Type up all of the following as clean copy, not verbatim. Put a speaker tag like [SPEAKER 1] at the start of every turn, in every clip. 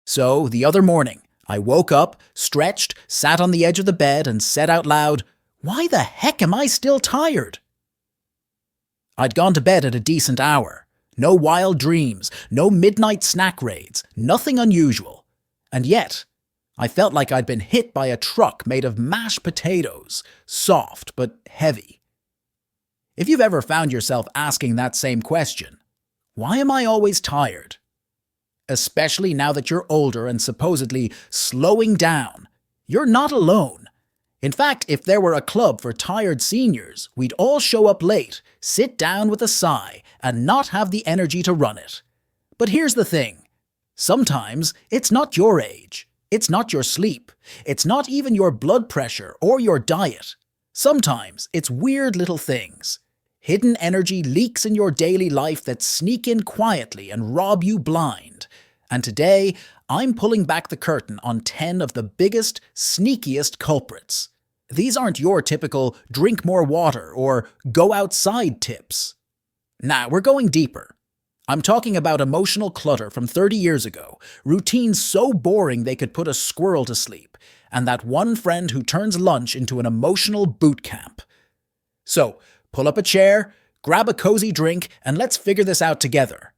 [SPEAKER 1] So, the other morning, I woke up, stretched, sat on the edge of the bed, and said out loud, "Why the heck am I still tired?" I'd gone to bed at a decent hour. No wild dreams, no midnight snack raids, nothing unusual. And yet, I felt like I'd been hit by a truck made of mashed potatoes, soft but heavy. If you've ever found yourself asking that same question, why am I always tired? Especially now that you're older and supposedly slowing down, you're not alone. In fact, if there were a club for tired seniors, we'd all show up late, sit down with a sigh, and not have the energy to run it. But here's the thing. Sometimes it's not your age. It's not your sleep. It's not even your blood pressure or your diet. Sometimes it's weird little things. Hidden energy leaks in your daily life that sneak in quietly and rob you blind. And today, I'm pulling back the curtain on 10 of the biggest, sneakiest culprits. These aren't your typical drink more water or go outside tips. Nah, we're going deeper. I'm talking about emotional clutter from 30 years ago, routines so boring they could put a squirrel to sleep, and that one friend who turns lunch into an emotional boot camp. So, pull up a chair, grab a cozy drink, and let's figure this out together.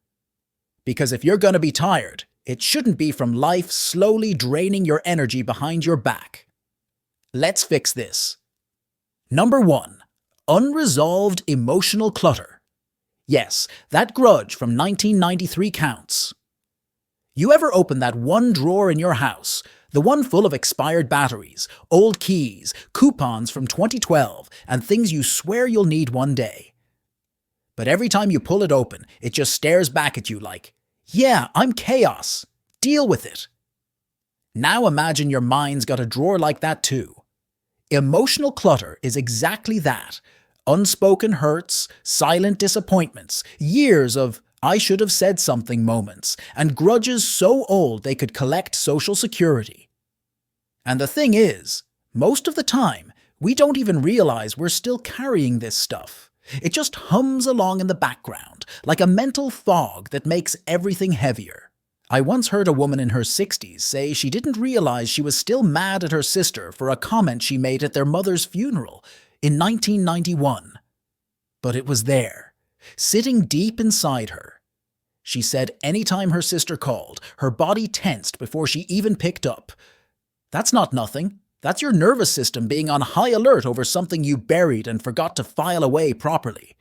[SPEAKER 1] Because if you're going to be tired, it shouldn't be from life slowly draining your energy behind your back. Let's fix this. Number 1. Unresolved emotional clutter. Yes, that grudge from 1993 counts. You ever open that one drawer in your house, the one full of expired batteries, old keys, coupons from 2012, and things you swear you'll need one day? But every time you pull it open, it just stares back at you like, "Yeah, I'm chaos. Deal with it." Now imagine your mind's got a drawer like that too. Emotional clutter is exactly that. Unspoken hurts, silent disappointments, years of "I should have said something" moments, and grudges so old they could collect Social Security. And the thing is, most of the time, we don't even realize we're still carrying this stuff. It just hums along in the background, like a mental fog that makes everything heavier. I once heard a woman in her 60s say she didn't realize she was still mad at her sister for a comment she made at their mother's funeral in 1991. But it was there, sitting deep inside her. She said anytime her sister called, her body tensed before she even picked up. That's not nothing. That's your nervous system being on high alert over something you buried and forgot to file away properly.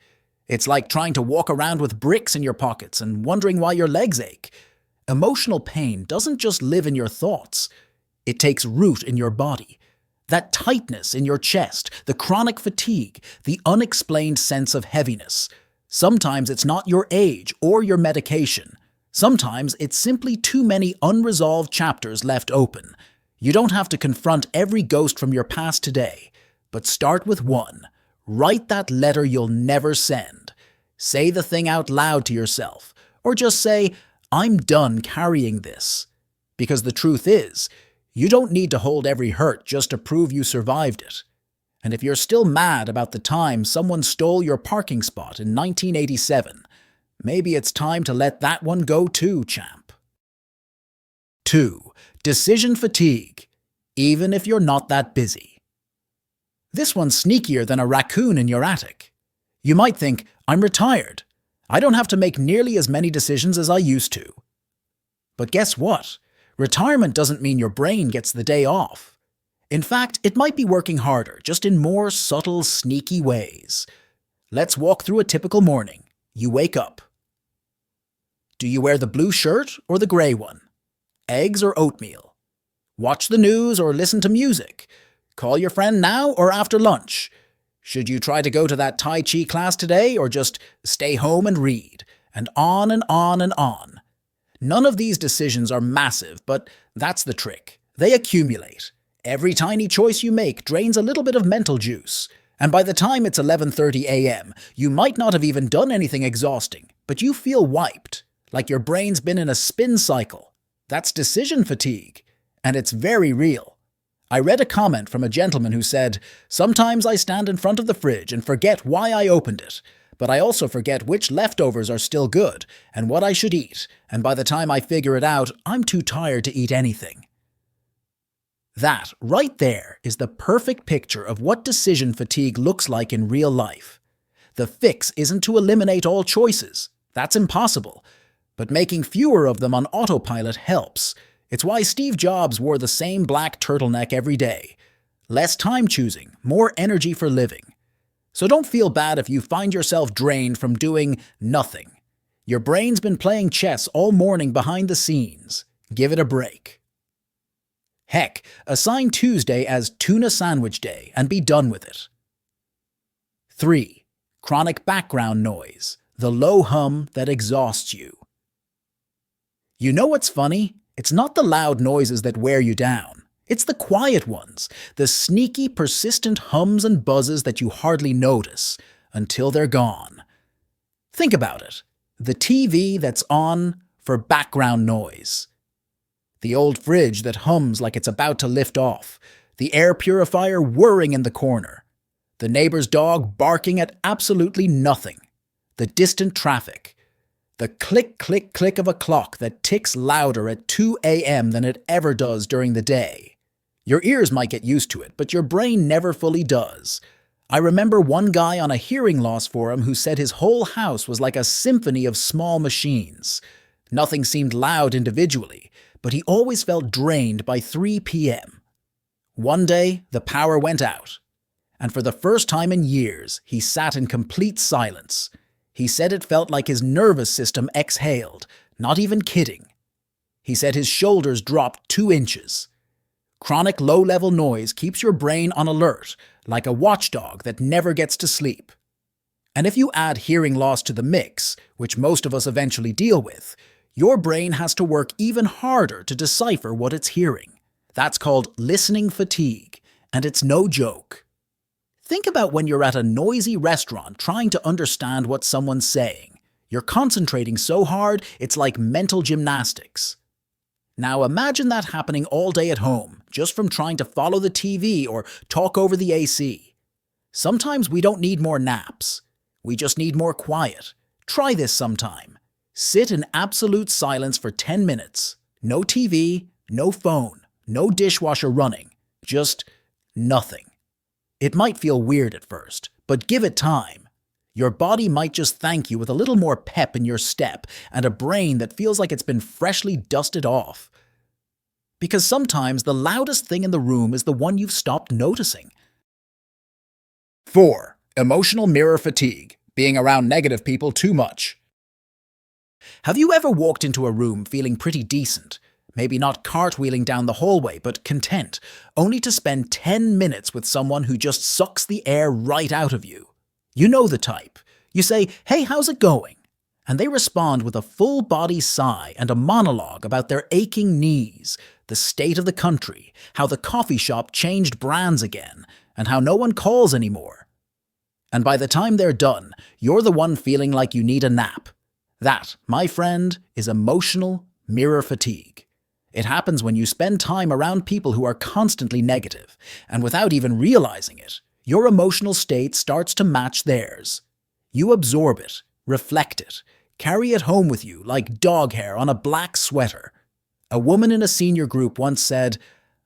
[SPEAKER 1] It's like trying to walk around with bricks in your pockets and wondering why your legs ache. Emotional pain doesn't just live in your thoughts. It takes root in your body. That tightness in your chest, the chronic fatigue, the unexplained sense of heaviness. Sometimes it's not your age or your medication. Sometimes it's simply too many unresolved chapters left open. You don't have to confront every ghost from your past today, but start with one. Write that letter you'll never send. Say the thing out loud to yourself, or just say, "I'm done carrying this." Because the truth is, you don't need to hold every hurt just to prove you survived it. And if you're still mad about the time someone stole your parking spot in 1987, maybe it's time to let that one go too, champ. 2. Decision fatigue, even if you're not that busy. This one's sneakier than a raccoon in your attic. You might think, "I'm retired. I don't have to make nearly as many decisions as I used to." But guess what? Retirement doesn't mean your brain gets the day off. In fact, it might be working harder, just in more subtle, sneaky ways. Let's walk through a typical morning. You wake up. Do you wear the blue shirt or the gray one? Eggs or oatmeal? Watch the news or listen to music? Call your friend now or after lunch? Should you try to go to that Tai Chi class today or just stay home and read? And on and on and on. None of these decisions are massive, but that's the trick. They accumulate. Every tiny choice you make drains a little bit of mental juice. And by the time it's 11:30 a.m., you might not have even done anything exhausting, but you feel wiped, like your brain's been in a spin cycle. That's decision fatigue, and it's very real. I read a comment from a gentleman who said, "Sometimes I stand in front of the fridge and forget why I opened it. but I also forget which leftovers are still good and what I should eat, and by the time I figure it out, I'm too tired to eat anything. That, right there, is the perfect picture of what decision fatigue looks like in real life. The fix isn't to eliminate all choices. That's impossible. But making fewer of them on autopilot helps. It's why Steve Jobs wore the same black turtleneck every day. Less time choosing, more energy for living. So don't feel bad if you find yourself drained from doing nothing. Your brain's been playing chess all morning behind the scenes. Give it a break. Heck, assign Tuesday as tuna sandwich day and be done with it. 3. Chronic background noise, the low hum that exhausts you. You know what's funny? It's not the loud noises that wear you down. It's the quiet ones, the sneaky, persistent hums and buzzes that you hardly notice until they're gone. Think about it. The TV that's on for background noise. The old fridge that hums like it's about to lift off. The air purifier whirring in the corner. The neighbor's dog barking at absolutely nothing. The distant traffic. The click, click, click of a clock that ticks louder at 2 a.m. than it ever does during the day. Your ears might get used to it, but your brain never fully does. I remember one guy on a hearing loss forum who said his whole house was like a symphony of small machines. Nothing seemed loud individually, but he always felt drained by 3 p.m. One day, the power went out, and for the first time in years, he sat in complete silence. He said it felt like his nervous system exhaled, not even kidding. He said his shoulders dropped 2 inches. Chronic low-level noise keeps your brain on alert, like a watchdog that never gets to sleep. And if you add hearing loss to the mix, which most of us eventually deal with, your brain has to work even harder to decipher what it's hearing. That's called listening fatigue, and it's no joke. Think about when you're at a noisy restaurant trying to understand what someone's saying. You're concentrating so hard, it's like mental gymnastics. Now imagine that happening all day at home, just from trying to follow the TV or talk over the AC. Sometimes we don't need more naps. We just need more quiet. Try this sometime. Sit in absolute silence for 10 minutes. No TV, no phone, no dishwasher running. Just nothing. It might feel weird at first, but give it time. Your body might just thank you with a little more pep in your step and a brain that feels like it's been freshly dusted off. Because sometimes the loudest thing in the room is the one you've stopped noticing. 4. Emotional mirror fatigue, being around negative people too much. Have you ever walked into a room feeling pretty decent? Maybe not cartwheeling down the hallway, but content, only to spend 10 minutes with someone who just sucks the air right out of you. You know the type. You say, "Hey, how's it going?" And they respond with a full-body sigh and a monologue about their aching knees, the state of the country, how the coffee shop changed brands again, and how no one calls anymore. And by the time they're done, you're the one feeling like you need a nap. That, my friend, is emotional mirror fatigue. It happens when you spend time around people who are constantly negative, and without even realizing it, your emotional state starts to match theirs. You absorb it, reflect it, carry it home with you like dog hair on a black sweater. A woman in a senior group once said,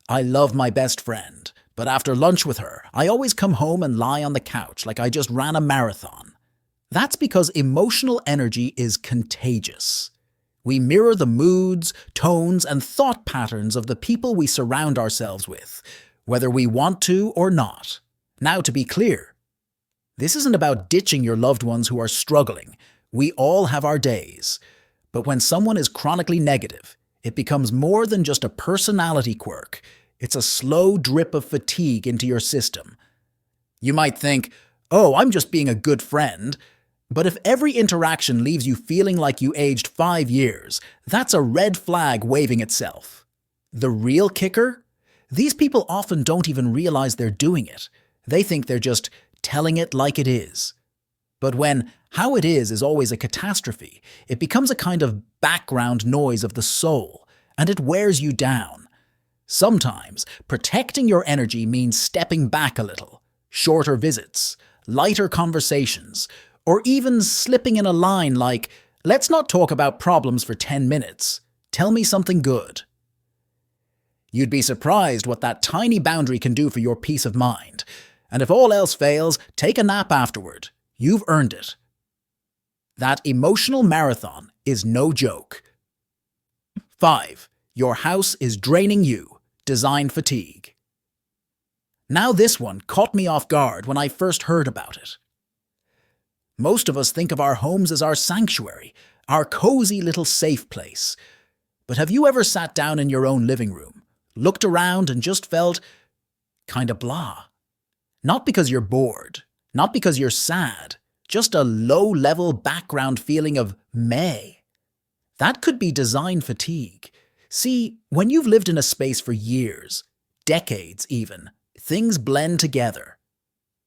[SPEAKER 1] "I love my best friend, but after lunch with her, I always come home and lie on the couch like I just ran a marathon." That's because emotional energy is contagious. We mirror the moods, tones, and thought patterns of the people we surround ourselves with, whether we want to or not. Now, to be clear, this isn't about ditching your loved ones who are struggling. We all have our days. But when someone is chronically negative, it becomes more than just a personality quirk. It's a slow drip of fatigue into your system. You might think, "Oh, I'm just being a good friend." But if every interaction leaves you feeling like you aged 5 years, that's a red flag waving itself. The real kicker? These people often don't even realize they're doing it. They think they're just telling it like it is. But when how it is always a catastrophe, it becomes a kind of background noise of the soul, and it wears you down. Sometimes, protecting your energy means stepping back a little, shorter visits, lighter conversations, Or even slipping in a line like, "Let's not talk about problems for 10 minutes. Tell me something good." You'd be surprised what that tiny boundary can do for your peace of mind. And if all else fails, take a nap afterward. You've earned it. That emotional marathon is no joke. 5. Your house is draining you. Design fatigue. Now this one caught me off guard when I first heard about it. Most of us think of our homes as our sanctuary, our cozy little safe place. But have you ever sat down in your own living room, looked around and just felt kinda blah? Not because you're bored, not because you're sad, just a low-level background feeling of meh. That could be design fatigue. See, when you've lived in a space for years, decades even, things blend together.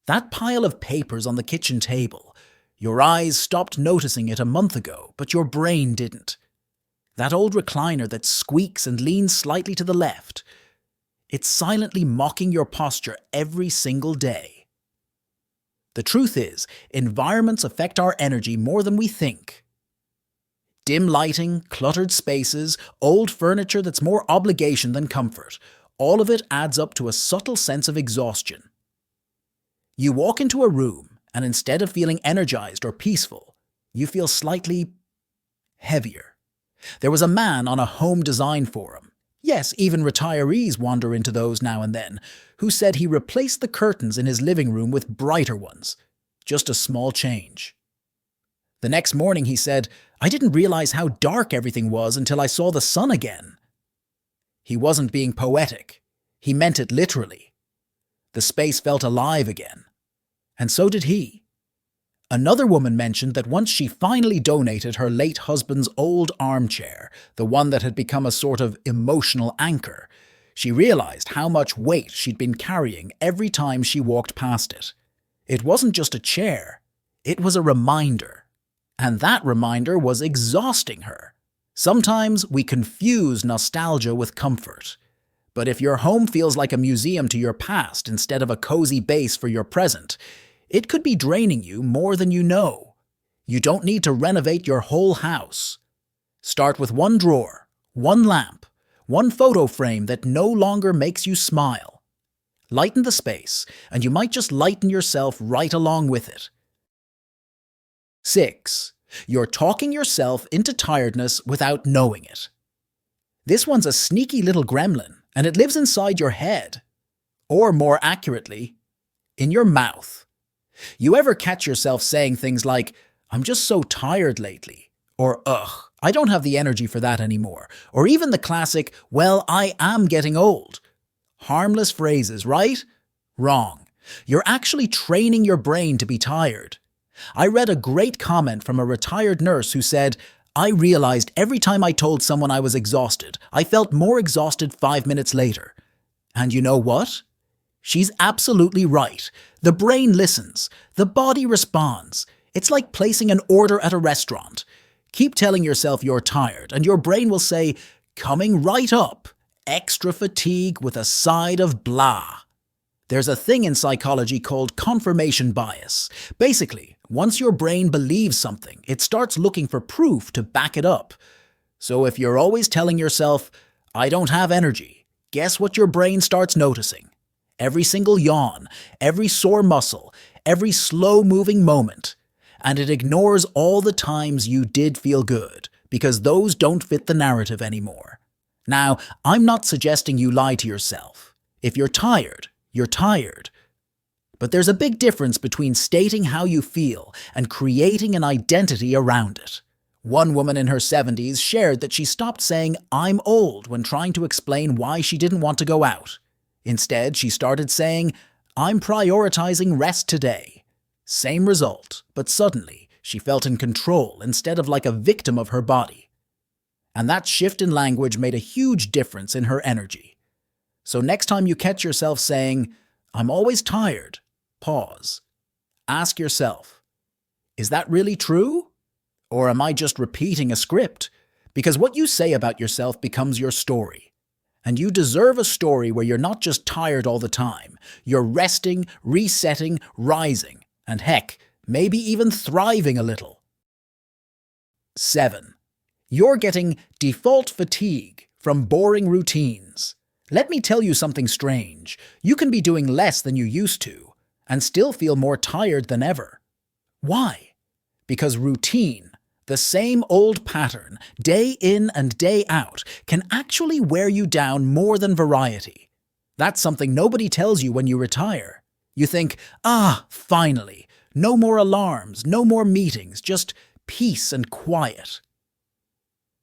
[SPEAKER 1] That pile of papers on the kitchen table, your eyes stopped noticing it a month ago, but your brain didn't. That old recliner that squeaks and leans slightly to the left, it's silently mocking your posture every single day. The truth is, environments affect our energy more than we think. Dim lighting, cluttered spaces, old furniture that's more obligation than comfort, all of it adds up to a subtle sense of exhaustion. You walk into a room, and instead of feeling energized or peaceful, you feel slightly heavier. There was a man on a home design forum, yes, even retirees wander into those now and then, who said he replaced the curtains in his living room with brighter ones. Just a small change. The next morning he said, "I didn't realize how dark everything was until I saw the sun again." He wasn't being poetic. He meant it literally. The space felt alive again. And so did he. Another woman mentioned that once she finally donated her late husband's old armchair, the one that had become a sort of emotional anchor, she realized how much weight she'd been carrying every time she walked past it. It wasn't just a chair, it was a reminder. And that reminder was exhausting her. Sometimes we confuse nostalgia with comfort. But if your home feels like a museum to your past instead of a cozy base for your present, it could be draining you more than you know. You don't need to renovate your whole house. Start with one drawer, one lamp, one photo frame that no longer makes you smile. Lighten the space, and you might just lighten yourself right along with it. 6. You're talking yourself into tiredness without knowing it. This one's a sneaky little gremlin, and it lives inside your head. Or more accurately, in your mouth. You ever catch yourself saying things like, "I'm just so tired lately," or "Ugh, I don't have the energy for that anymore," or even the classic, "Well, I am getting old." Harmless phrases, right? Wrong. You're actually training your brain to be tired. I read a great comment from a retired nurse who said, "I realized every time I told someone I was exhausted, I felt more exhausted 5 minutes later." And you know what? She's absolutely right. The brain listens. The body responds. It's like placing an order at a restaurant. Keep telling yourself you're tired, and your brain will say, "Coming right up. Extra fatigue with a side of blah." There's a thing in psychology called confirmation bias. Basically, once your brain believes something, it starts looking for proof to back it up. So if you're always telling yourself, "I don't have energy," guess what your brain starts noticing? Every single yawn, every sore muscle, every slow-moving moment. And it ignores all the times you did feel good, because those don't fit the narrative anymore. Now, I'm not suggesting you lie to yourself. If you're tired, you're tired. But there's a big difference between stating how you feel and creating an identity around it. One woman in her 70s shared that she stopped saying "I'm old" when trying to explain why she didn't want to go out. Instead, she started saying, "I'm prioritizing rest today." Same result, but suddenly she felt in control instead of like a victim of her body. And that shift in language made a huge difference in her energy. So next time you catch yourself saying, "I'm always tired," pause. Ask yourself, is that really true? Or am I just repeating a script? Because what you say about yourself becomes your story. And you deserve a story where you're not just tired all the time. You're resting, resetting, rising, and heck, maybe even thriving a little. 7. You're getting default fatigue from boring routines. Let me tell you something strange. You can be doing less than you used to and still feel more tired than ever. Why? Because routine, the same old pattern, day in and day out, can actually wear you down more than variety. That's something nobody tells you when you retire. You think, finally, no more alarms, no more meetings, just peace and quiet.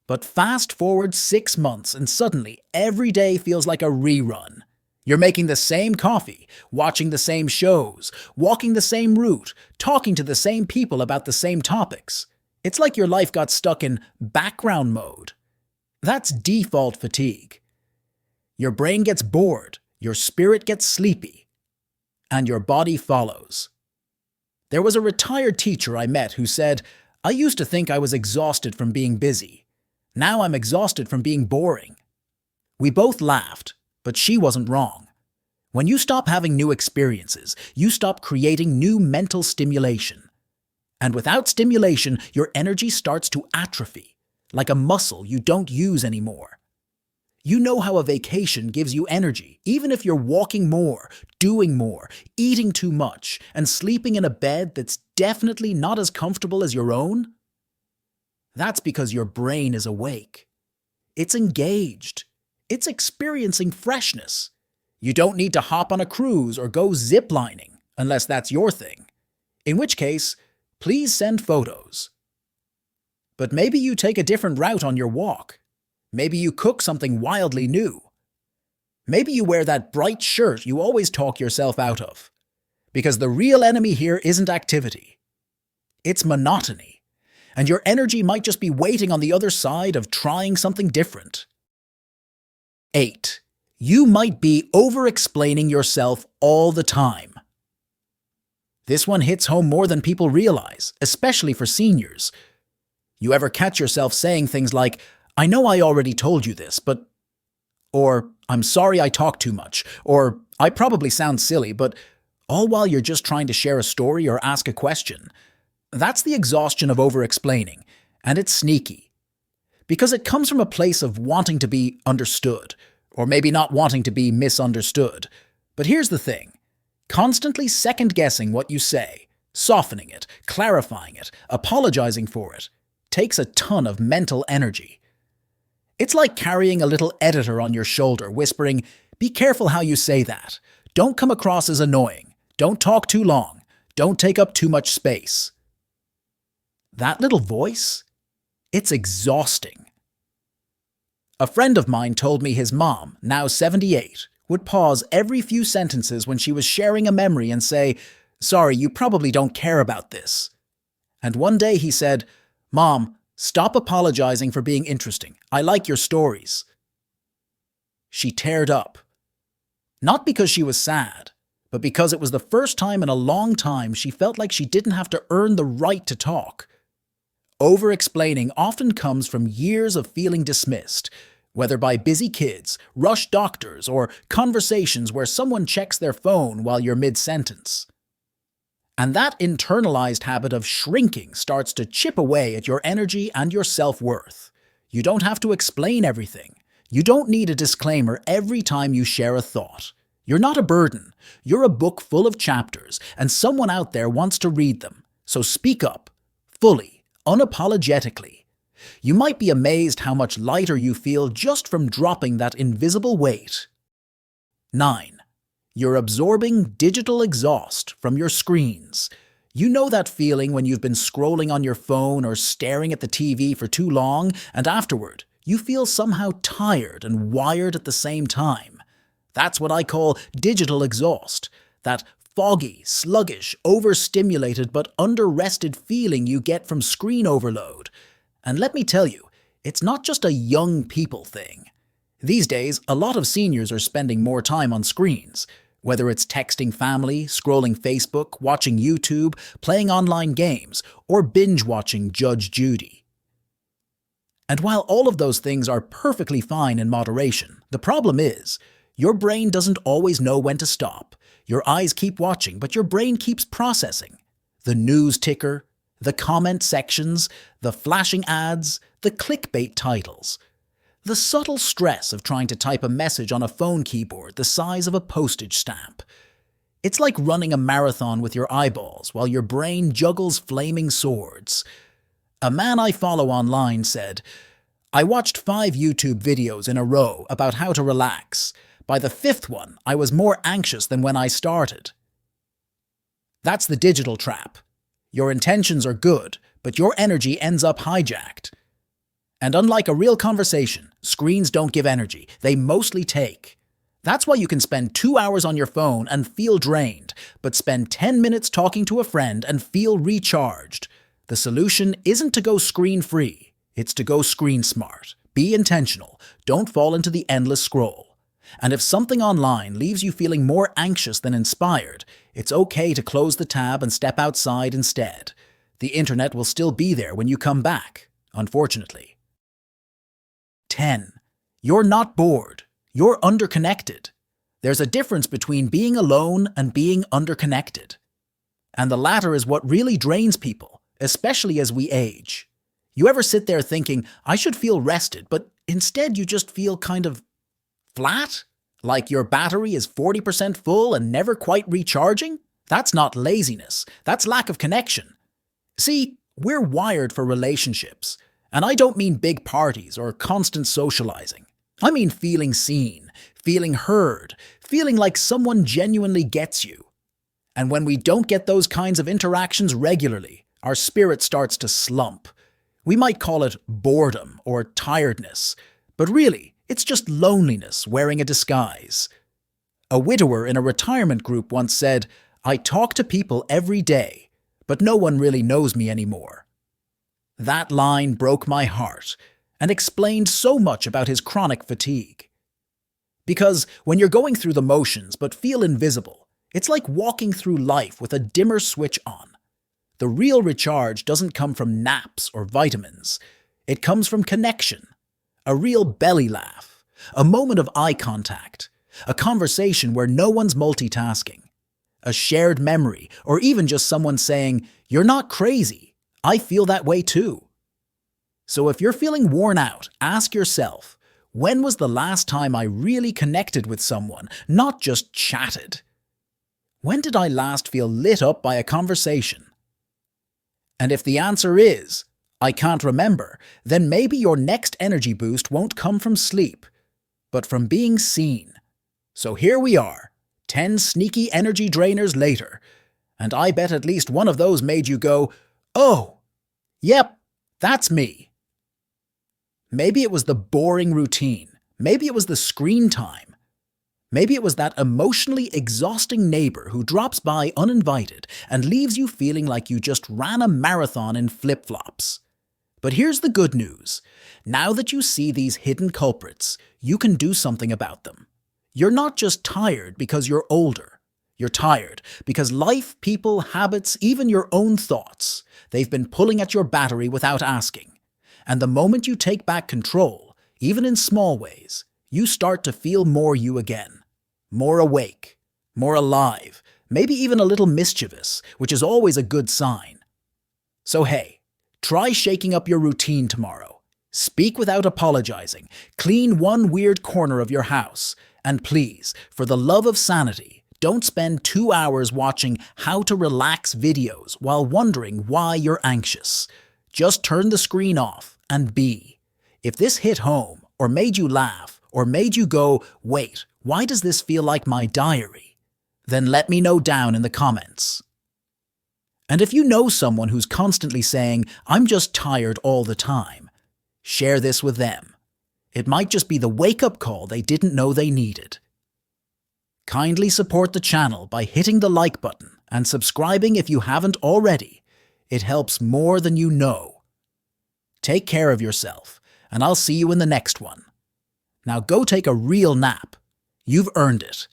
[SPEAKER 1] But fast forward 6 months and suddenly every day feels like a rerun. You're making the same coffee, watching the same shows, walking the same route, talking to the same people about the same topics. It's like your life got stuck in background mode. That's default fatigue. Your brain gets bored, your spirit gets sleepy, and your body follows. There was a retired teacher I met who said, "I used to think I was exhausted from being busy. Now I'm exhausted from being boring." We both laughed, but she wasn't wrong. When you stop having new experiences, you stop creating new mental stimulation. And without stimulation, your energy starts to atrophy, like a muscle you don't use anymore. You know how a vacation gives you energy, even if you're walking more, doing more, eating too much, and sleeping in a bed that's definitely not as comfortable as your own? That's because your brain is awake. It's engaged. It's experiencing freshness. You don't need to hop on a cruise or go ziplining, unless that's your thing. In which case, please send photos. But maybe you take a different route on your walk. Maybe you cook something wildly new. Maybe you wear that bright shirt you always talk yourself out of. Because the real enemy here isn't activity. It's monotony. And your energy might just be waiting on the other side of trying something different. 8. You might be over-explaining yourself all the time. This one hits home more than people realize, especially for seniors. You ever catch yourself saying things like, "I know I already told you this, but..." Or, "I'm sorry I talk too much," or, "I probably sound silly," but all while you're just trying to share a story or ask a question. That's the exhaustion of over-explaining, and it's sneaky. Because it comes from a place of wanting to be understood, or maybe not wanting to be misunderstood. But here's the thing. Constantly second-guessing what you say, softening it, clarifying it, apologizing for it, takes a ton of mental energy. It's like carrying a little editor on your shoulder, whispering, "Be careful how you say that. Don't come across as annoying. Don't talk too long. Don't take up too much space." That little voice? It's exhausting. A friend of mine told me his mom, now 78, would pause every few sentences when she was sharing a memory and say, "Sorry, you probably don't care about this." And one day he said, "Mom, stop apologizing for being interesting. I like your stories." She teared up. Not because she was sad, but because it was the first time in a long time she felt like she didn't have to earn the right to talk. Over-explaining often comes from years of feeling dismissed, whether by busy kids, rushed doctors, or conversations where someone checks their phone while you're mid-sentence. And that internalized habit of shrinking starts to chip away at your energy and your self-worth. You don't have to explain everything. You don't need a disclaimer every time you share a thought. You're not a burden. You're a book full of chapters, and someone out there wants to read them. So speak up, fully, unapologetically. You might be amazed how much lighter you feel just from dropping that invisible weight. 9. You're absorbing digital exhaust from your screens. You know that feeling when you've been scrolling on your phone or staring at the TV for too long, and afterward, you feel somehow tired and wired at the same time. That's what I call digital exhaust. That foggy, sluggish, overstimulated but under-rested feeling you get from screen overload. And let me tell you, it's not just a young people thing. These days, a lot of seniors are spending more time on screens, whether it's texting family, scrolling Facebook, watching YouTube, playing online games, or binge-watching Judge Judy. And while all of those things are perfectly fine in moderation, the problem is, your brain doesn't always know when to stop. Your eyes keep watching, but your brain keeps processing. The news ticker, the comment sections, the flashing ads, the clickbait titles. The subtle stress of trying to type a message on a phone keyboard the size of a postage stamp. It's like running a marathon with your eyeballs while your brain juggles flaming swords. A man I follow online said, "I watched 5 YouTube videos in a row about how to relax. By the 5th one, I was more anxious than when I started." That's the digital trap. Your intentions are good, but your energy ends up hijacked. And unlike a real conversation, screens don't give energy, they mostly take. That's why you can spend 2 hours on your phone and feel drained, but spend 10 minutes talking to a friend and feel recharged. The solution isn't to go screen-free, it's to go screen-smart. Be intentional, don't fall into the endless scroll. And if something online leaves you feeling more anxious than inspired, it's okay to close the tab and step outside instead. The internet will still be there when you come back, unfortunately. 10. You're not bored. You're underconnected. There's a difference between being alone and being underconnected. And the latter is what really drains people, especially as we age. You ever sit there thinking, I should feel rested, but instead you just feel kind of flat? Like your battery is 40% full and never quite recharging? That's not laziness. That's lack of connection. See, we're wired for relationships. And I don't mean big parties or constant socializing. I mean feeling seen, feeling heard, feeling like someone genuinely gets you. And when we don't get those kinds of interactions regularly, our spirit starts to slump. We might call it boredom or tiredness, but really, it's just loneliness wearing a disguise. A widower in a retirement group once said, "I talk to people every day, but no one really knows me anymore." That line broke my heart and explained so much about his chronic fatigue. Because when you're going through the motions but feel invisible, it's like walking through life with a dimmer switch on. The real recharge doesn't come from naps or vitamins. It comes from connection, a real belly laugh, a moment of eye contact, a conversation where no one's multitasking, a shared memory, or even just someone saying, "You're not crazy. I feel that way too." So if you're feeling worn out, ask yourself, when was the last time I really connected with someone, not just chatted? When did I last feel lit up by a conversation? And if the answer is, I can't remember, then maybe your next energy boost won't come from sleep, but from being seen. So here we are, 10 sneaky energy drainers later, and I bet at least one of those made you go, "Oh, yep, that's me." Maybe it was the boring routine. Maybe it was the screen time. Maybe it was that emotionally exhausting neighbor who drops by uninvited and leaves you feeling like you just ran a marathon in flip-flops. But here's the good news. Now that you see these hidden culprits, you can do something about them. You're not just tired because you're older. You're tired because life, people, habits, even your own thoughts, they've been pulling at your battery without asking. And the moment you take back control, even in small ways, you start to feel more you again. More awake, more alive, maybe even a little mischievous, which is always a good sign. So hey, try shaking up your routine tomorrow. Speak without apologizing. Clean one weird corner of your house. And please, for the love of sanity, don't spend 2 hours watching how to relax videos while wondering why you're anxious. Just turn the screen off and be. If this hit home, or made you laugh, or made you go, "Wait, why does this feel like my diary?" then let me know down in the comments. And if you know someone who's constantly saying, "I'm just tired all the time," share this with them. It might just be the wake-up call they didn't know they needed. Kindly support the channel by hitting the like button and subscribing if you haven't already. It helps more than you know. Take care of yourself, and I'll see you in the next one. Now go take a real nap. You've earned it.